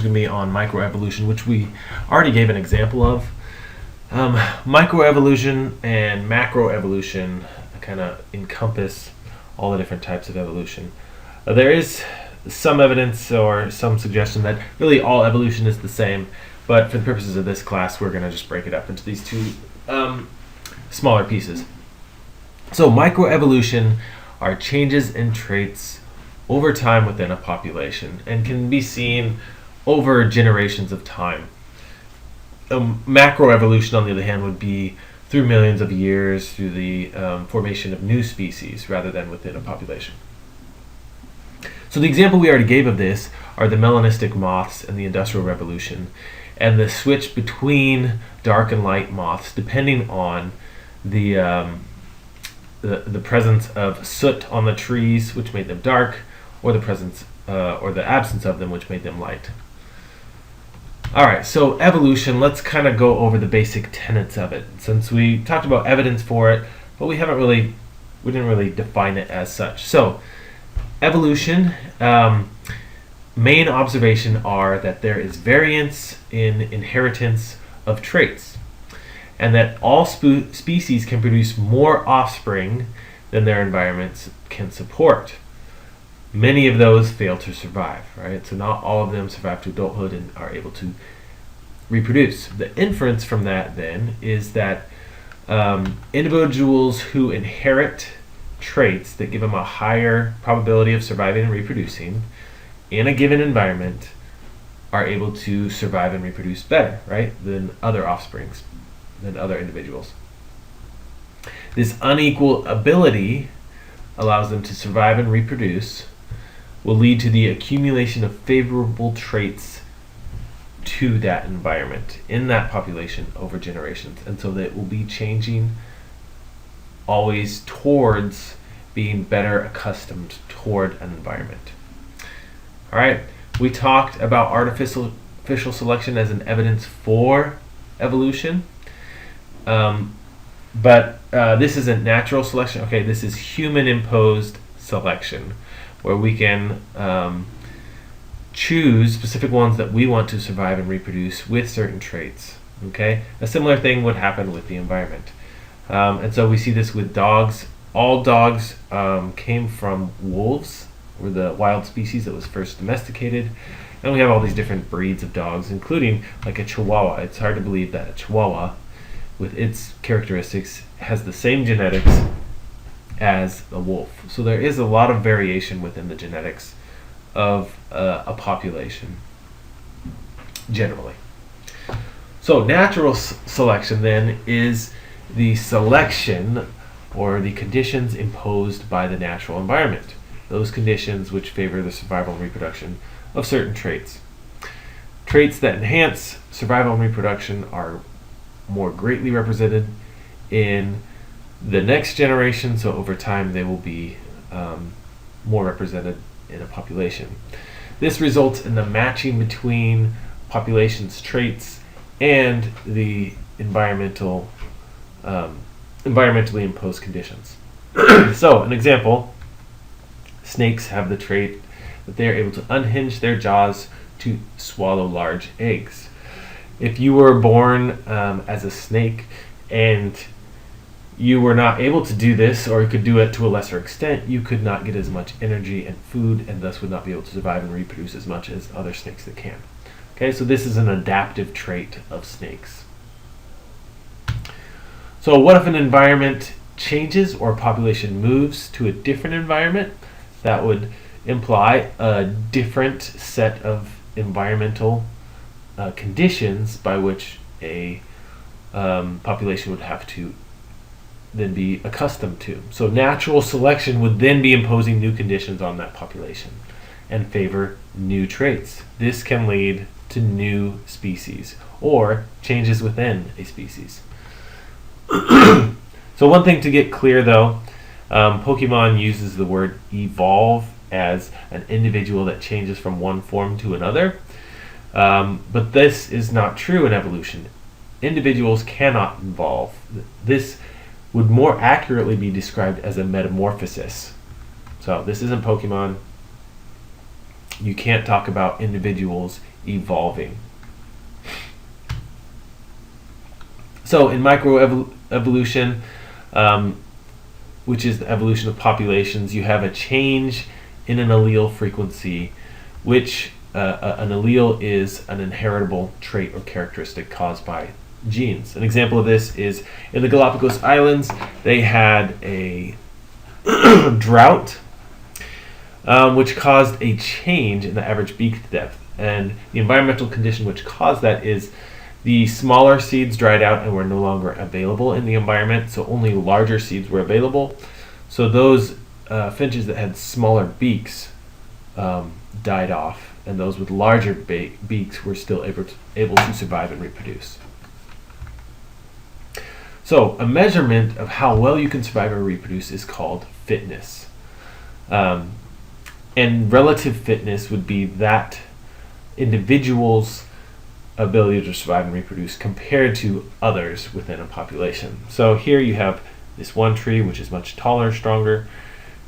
going to be on microevolution, which we already gave an example of. Microevolution and macroevolution kind of encompass all the different types of evolution. There is some evidence or some suggestion that really all evolution is the same, but for the purposes of this class, we're going to just break it up into these two smaller pieces. So microevolution are changes in traits over time within a population and can be seen over generations of time. Macroevolution, on the other hand, would be through millions of years through the formation of new species rather than within a population. So the example we already gave of this are the melanistic moths and the Industrial Revolution, and the switch between dark and light moths depending on the presence of soot on the trees, which made them dark, or the presence or the absence of them, which made them light. All right, so evolution, let's kind of go over the basic tenets of it, since we talked about evidence for it, but we didn't really define it as such. So evolution, main observation are that there is variance in inheritance of traits, and that all species can produce more offspring than their environments can support. Many of those fail to survive, right? So not all of them survive to adulthood and are able to reproduce. The inference from that then is that individuals who inherit traits that give them a higher probability of surviving and reproducing in a given environment are able to survive and reproduce better, right, than other offsprings, than other individuals. This unequal ability allows them to survive and reproduce will lead to the accumulation of favorable traits to that environment in that population over generations. And so that will be changing always towards being better accustomed toward an environment. All right, we talked about artificial selection as an evidence for evolution, but this isn't natural selection. Okay, this is human-imposed selection, where we can choose specific ones that we want to survive and reproduce with certain traits. Okay, a similar thing would happen with the environment, and so we see this with dogs. All dogs came from wolves, were the wild species that was first domesticated, and we have all these different breeds of dogs, including like a Chihuahua. It's hard to believe that a Chihuahua, with its characteristics, has the same genetics as a wolf. So there is a lot of variation within the genetics of a population generally. So natural selection then is the selection or the conditions imposed by the natural environment, those conditions which favor the survival and reproduction of certain traits. Traits that enhance survival and reproduction are more greatly represented in the next generation, so over time they will be more represented in a population. This results in the matching between population's traits and the environmentally imposed conditions. So, an example, snakes have the trait that they are able to unhinge their jaws to swallow large eggs. If you were born as a snake and you were not able to do this, or you could do it to a lesser extent, you could not get as much energy and food, and thus would not be able to survive and reproduce as much as other snakes that can. Okay, so this is an adaptive trait of snakes. So what if an environment changes or a population moves to a different environment? That would imply a different set of environmental conditions by which a population would have to then be accustomed to. So natural selection would then be imposing new conditions on that population and favor new traits. This can lead to new species or changes within a species. So one thing to get clear though, Pokemon uses the word evolve as an individual that changes from one form to another, but this is not true in evolution. Individuals cannot evolve. This would more accurately be described as a metamorphosis. So this isn't Pokemon. You can't talk about individuals evolving. So in microevolution, which is the evolution of populations, you have a change in an allele frequency, which an allele is an inheritable trait or characteristic caused by genes. An example of this is in the Galapagos Islands, they had a drought, which caused a change in the average beak depth. And the environmental condition which caused that is the smaller seeds dried out and were no longer available in the environment, so only larger seeds were available. So those finches that had smaller beaks died off, and those with larger beaks were still able to survive and reproduce. So a measurement of how well you can survive or reproduce is called fitness. And relative fitness would be that individual's ability to survive and reproduce compared to others within a population. So here you have this one tree which is much taller, stronger,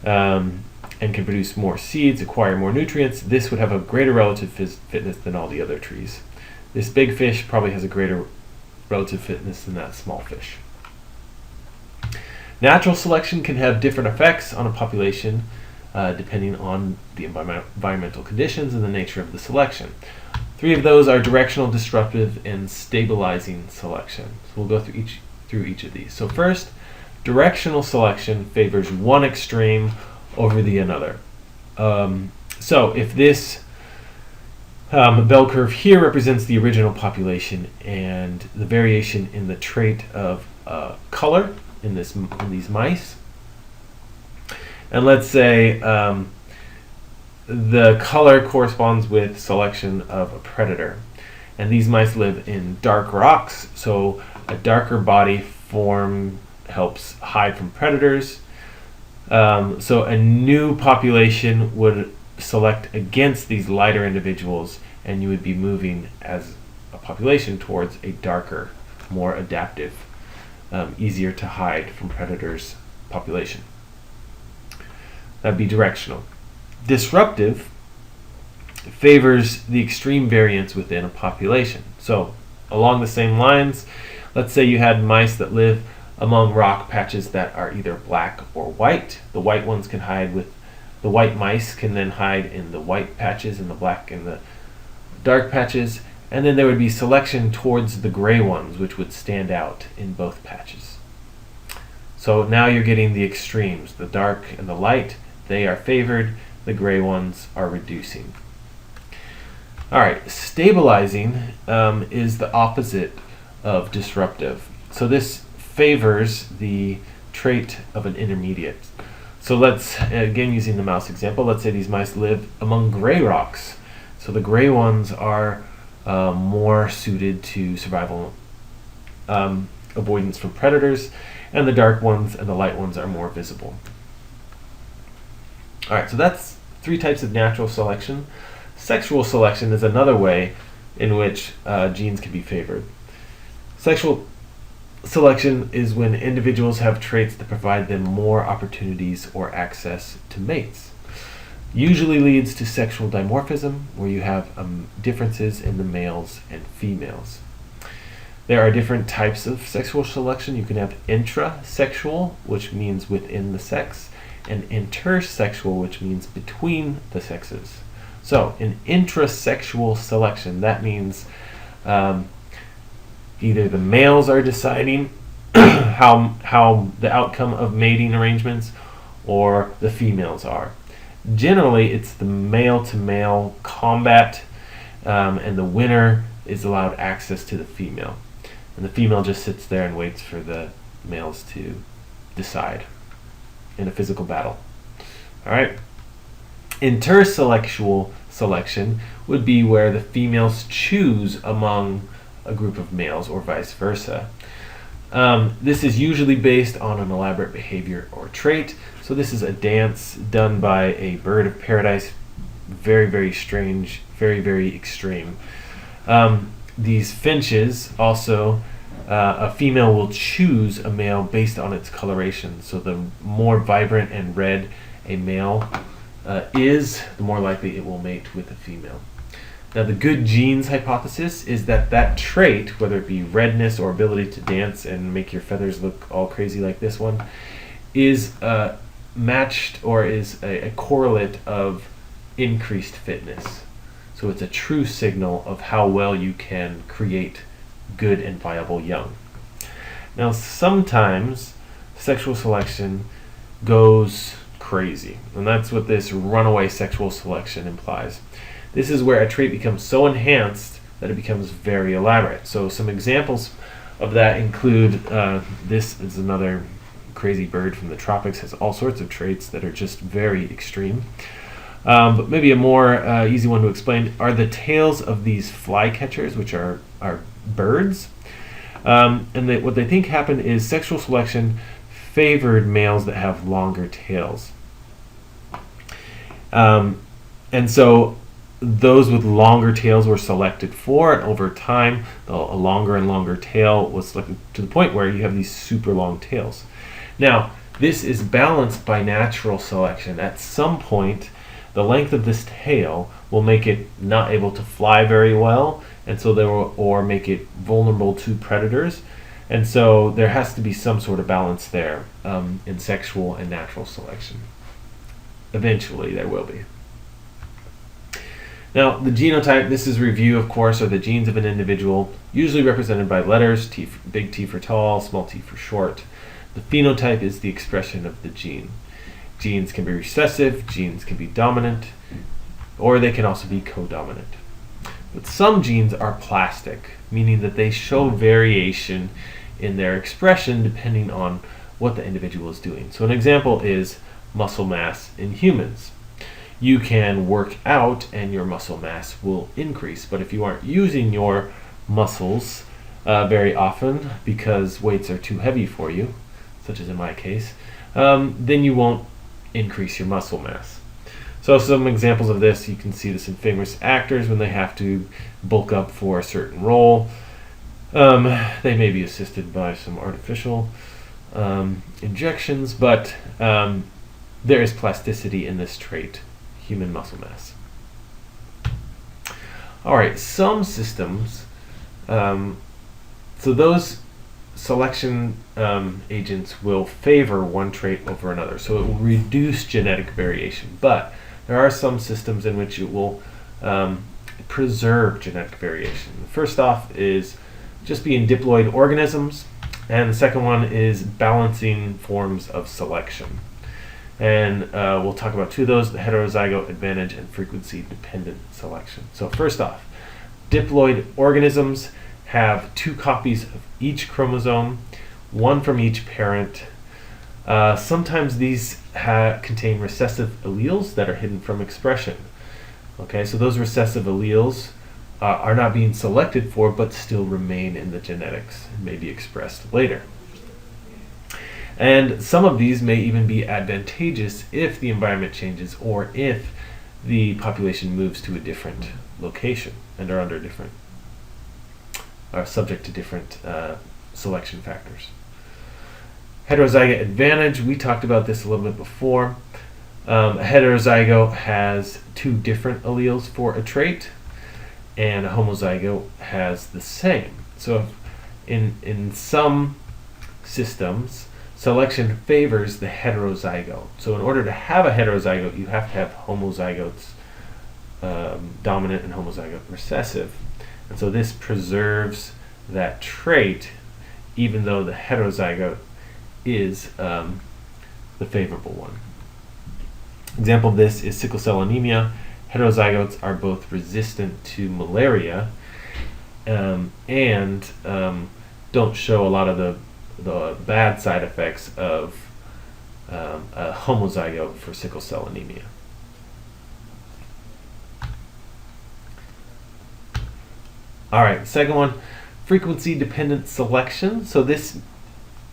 and can produce more seeds, acquire more nutrients. This would have a greater relative fitness than all the other trees. This big fish probably has a greater relative fitness than that small fish. Natural selection can have different effects on a population depending on the environmental conditions and the nature of the selection. Three of those are directional, disruptive, and stabilizing selection. So we'll go through each of these. So first, directional selection favors one extreme over the another. So if this bell curve here represents the original population and the variation in the trait of color in these mice, and let's say the color corresponds with selection of a predator, and these mice live in dark rocks, so a darker body form helps hide from predators. So a new population would select against these lighter individuals, and you would be moving as a population towards a darker, more adaptive, easier to hide from predators population. That'd be directional. Disruptive favors the extreme variance within a population. So along the same lines, let's say you had mice that live among rock patches that are either black or white. The white ones can hide with the white mice can then hide in the white patches and the black in the dark patches, and then there would be selection towards the gray ones, which would stand out in both patches. So now you're getting the extremes. The dark and the light, they are favored. The gray ones are reducing. All right, stabilizing is the opposite of disruptive. So this favors the trait of an intermediate. So let's, again using the mouse example, let's say these mice live among gray rocks. So the gray ones are more suited to survival, avoidance from predators, and the dark ones and the light ones are more visible. All right, so that's three types of natural selection. Sexual selection is another way in which genes can be favored. Sexual selection is when individuals have traits that provide them more opportunities or access to mates. Usually leads to sexual dimorphism, where you have differences in the males and females. There are different types of sexual selection. You can have intrasexual, which means within the sex, and intersexual, which means between the sexes. So in intrasexual selection, that means either the males are deciding how the outcome of mating arrangements, or the females are. Generally, it's the male-to-male combat, and the winner is allowed access to the female. And the female just sits there and waits for the males to decide in a physical battle. All right. Intersexual selection would be where the females choose among a group of males or vice versa. This is usually based on an elaborate behavior or trait. So this is a dance done by a bird of paradise. Very, very strange, very, very extreme. These finches also, a female will choose a male based on its coloration. So the more vibrant and red a male is, the more likely it will mate with a female. Now, the good genes hypothesis is that that trait, whether it be redness or ability to dance and make your feathers look all crazy like this one, is matched or is a correlate of increased fitness. So it's a true signal of how well you can create good and viable young. Now, sometimes sexual selection goes crazy, and that's what this runaway sexual selection implies. This is where a trait becomes so enhanced that it becomes very elaborate. So some examples of that include, this is another crazy bird from the tropics, has all sorts of traits that are just very extreme. But maybe a more easy one to explain are the tails of these flycatchers, which are birds. And what they think happened is sexual selection favored males that have longer tails. And so those with longer tails were selected for, and over time, a longer and longer tail was selected to the point where you have these super long tails. Now, this is balanced by natural selection. At some point, the length of this tail will make it not able to fly very well, and so or make it vulnerable to predators. And so there has to be some sort of balance there in sexual and natural selection. Eventually, there will be. Now, the genotype, this is review, of course, are the genes of an individual, usually represented by letters, big T for tall, small t for short. The phenotype is the expression of the gene. Genes can be recessive, genes can be dominant, or they can also be codominant. But some genes are plastic, meaning that they show variation in their expression depending on what the individual is doing. So an example is muscle mass in humans. You can work out and your muscle mass will increase, but if you aren't using your muscles very often because weights are too heavy for you, such as in my case, then you won't increase your muscle mass. So some examples of this, you can see this in famous actors when they have to bulk up for a certain role. They may be assisted by some artificial injections, but there is plasticity in this trait, human muscle mass. All right, some systems, so those selection agents will favor one trait over another, so it will reduce genetic variation, but there are some systems in which it will preserve genetic variation. First off is just being diploid organisms, and the second one is balancing forms of selection. And we'll talk about two of those, the heterozygote advantage and frequency-dependent selection. So first off, diploid organisms have 2 copies of each chromosome, 1 from each parent. Sometimes these contain recessive alleles that are hidden from expression. Okay, so those recessive alleles are not being selected for, but still remain in the genetics and may be expressed later. And some of these may even be advantageous if the environment changes or if the population moves to a different location and are under different, are subject to different selection factors. Heterozygote advantage, we talked about this a little bit before. A heterozygote has 2 different alleles for a trait, and a homozygote has the same. So in some systems, selection favors the heterozygote. So in order to have a heterozygote, you have to have homozygotes dominant and homozygote recessive. And so this preserves that trait even though the heterozygote is the favorable one. Example of this is sickle cell anemia. Heterozygotes are both resistant to malaria and don't show a lot of the bad side effects of a homozygote for sickle cell anemia. All right, second one, frequency-dependent selection. So this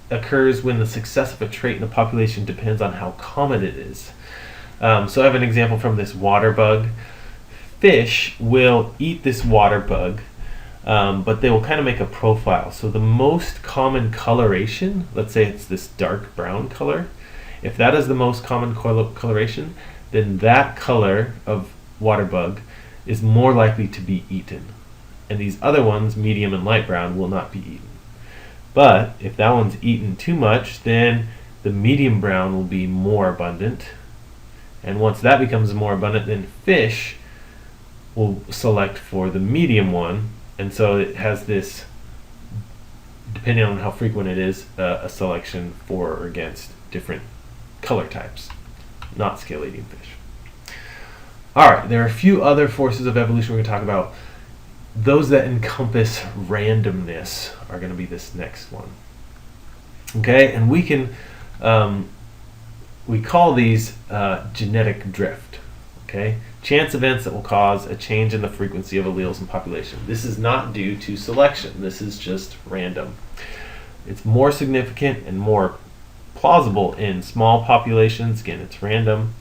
occurs when the success of a trait in a population depends on how common it is. So I have an example from this water bug. Fish will eat this water bug, but they will kind of make a profile. So the most common coloration, let's say it's this dark brown color, if that is the most common coloration, then that color of water bug is more likely to be eaten. And these other ones, medium and light brown, will not be eaten. But if that one's eaten too much, then the medium brown will be more abundant. And once that becomes more abundant, then fish will select for the medium one. And so it has this, depending on how frequent it is, a selection for or against different color types, not scale-eating fish. All right, there are a few other forces of evolution we're going to talk about. Those that encompass randomness are going to be this next one. Okay, and we can we call these genetic drift. Okay, chance events that will cause a change in the frequency of alleles in population. This is not due to selection. This is just random. It's more significant and more plausible in small populations. Again, it's random.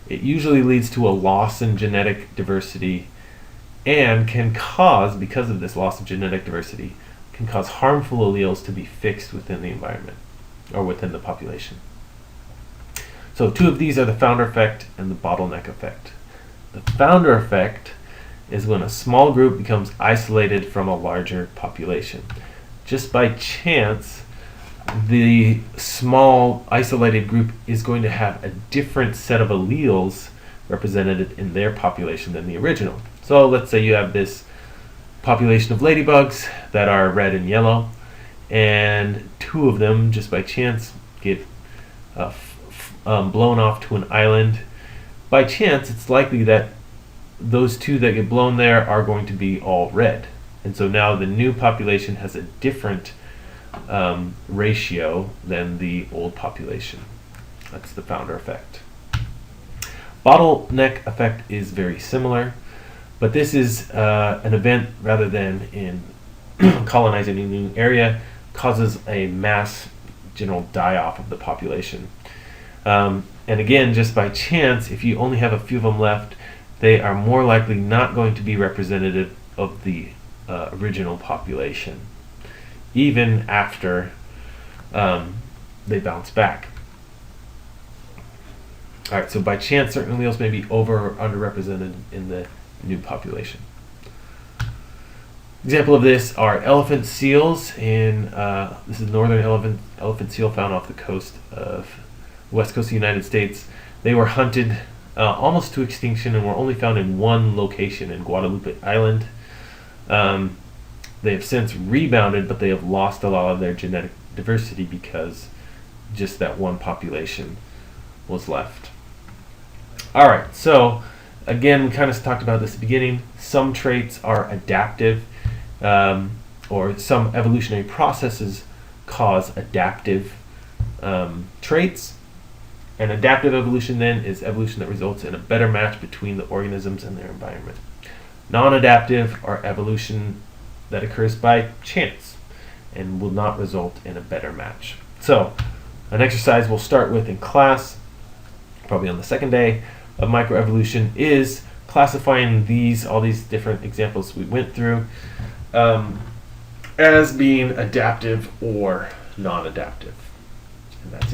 It usually leads to a loss in genetic diversity and can cause, because of this loss of genetic diversity, can cause harmful alleles to be fixed within the environment or within the population. So two of these are the founder effect and the bottleneck effect. The founder effect is when a small group becomes isolated from a larger population. Just by chance, the small isolated group is going to have a different set of alleles represented in their population than the original. So let's say you have this population of ladybugs that are red and yellow, and two of them, just by chance, get blown off to an island. By chance, it's likely that those two that get blown there are going to be all red. And so now the new population has a different ratio than the old population. That's the founder effect. Bottleneck effect is very similar, but this is an event rather than in colonizing a new area, causes a mass general die-off of the population. And again, just by chance, if you only have a few of them left, they are more likely not going to be representative of the original population, even after they bounce back. All right, so by chance, certain alleles may be over or underrepresented in the new population. Example of this are elephant seals. This is northern elephant seal found off the coast of west coast of the United States. They were hunted almost to extinction and were only found in one location in Guadalupe Island. They have since rebounded, but they have lost a lot of their genetic diversity because just that one population was left. All right, so again, we kind of talked about this at the beginning. Some traits are adaptive, or some evolutionary processes cause adaptive traits. And adaptive evolution then is evolution that results in a better match between the organisms and their environment. Non-adaptive are evolution that occurs by chance and will not result in a better match. So, an exercise we'll start with in class, probably on the second day of microevolution, is classifying all these different examples we went through as being adaptive or non-adaptive. And that's it.